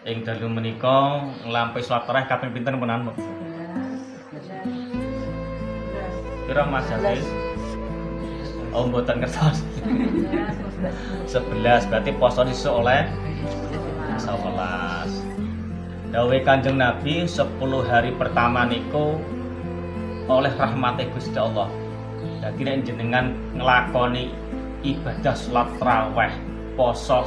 Ing dalu menika nglampahi salat tarawih kaping pinten menawan, Mbok? Pira Mas Hafiz? Oh, mboten ngertos. 11 berarti poso iso oleh 11. Dawuh Kanjeng Nabi 10 hari pertama niku oleh rahmat Gusti Allah. Dadi nek jenengan nglakoni ibadah salat tarawih, poso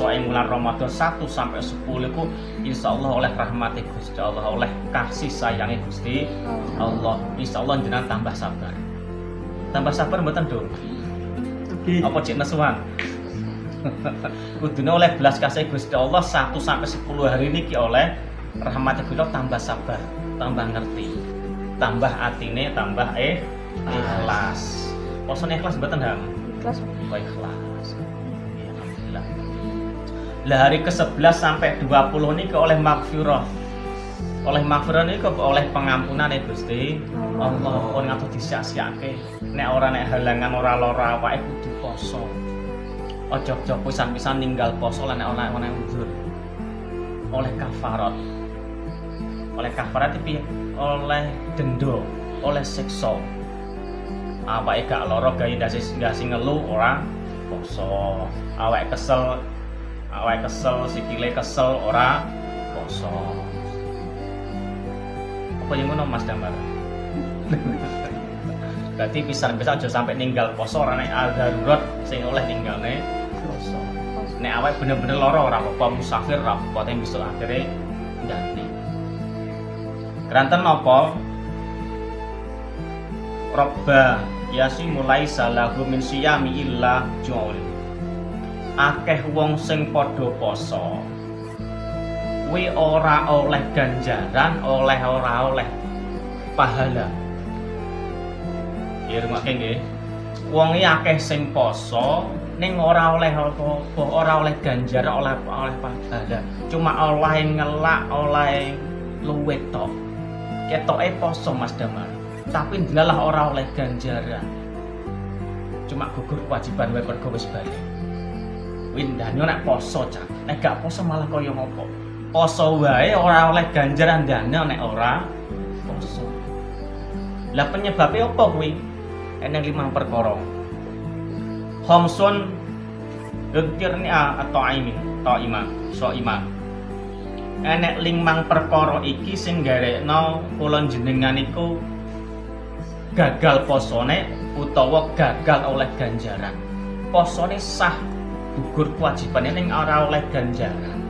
ing bulan Ramadan 1 sampai 10 iku insyaallah oleh rahmat Gusti Allah, oleh kasih sayang Gusti Allah. Insyaallah jenengan tambah sabar. Tambah sabar mboten, Dul? Apa cek nesuan? Kudune oleh belas kasih Gusti Allah 1 sampai 10 hari niki oleh rahmat Gusti Allah tambah sabar, tambah ngerti, tambah atine, tambah ikhlas. Posone ikhlas mboten, Ham? Ikhlas. Oh, ikhlas. Alhamdulillah. Lah hari ke-11 sampai 20 niki oleh maghfirah. Oleh maghfirah niku oleh pengampunan Gusti Allah. Pun ngatur disia-siake. Nek ora nek halangan ora lara awake kudu poso. Ojo-ojo pisan-pisan ninggal poso lan nek ana udzur. Oleh kafarat. Oleh kafarat iki oleh denda, oleh siksa. Awake gak lara gawe ndasi ngelu ora poso. Awake kesel, sikile kesel ora poso. Apa yang ngono Mas Damar? Berarti pisan-pisan aja sampai ninggal poso ora nek darurat sing oleh ninggalne poso. Nek awake bener-bener lara ora apa-apa, musafir ora apa-apa, tapi bisa akhire ganti. Keranten napa? Robba yasi mulai salahu min siyami illa jul. Akeh wong sing padha poso. Kuwi ora oleh ganjaran, ora oleh pahala. Ya rumakke nggih. Wong iki akeh sing poso ning ora oleh apa-apa, ora oleh ganjaran, oleh pahala. Cuma oleh ngelak, oleh luwih tok. Ketoke poso Mas Damar, tapi ndelalah ora oleh ganjaran. Cuma gugur kewajiban wae pergo wis bali. Windane nek poso cak, nek gak poso malah kaya ngopo? Poso wae ora oleh ganjaran dane nek ora poso. Lah penyebabnya apa kuwi? Eneng 5 perkara. Khamsun dzikirni atau iman, so iman. Enek 5 perkara iki sing garekno kula jenengan iku gagal posone utawa gagal oleh ganjaran. Posone sah, gugur kewajibane ning ora oleh ganjaran.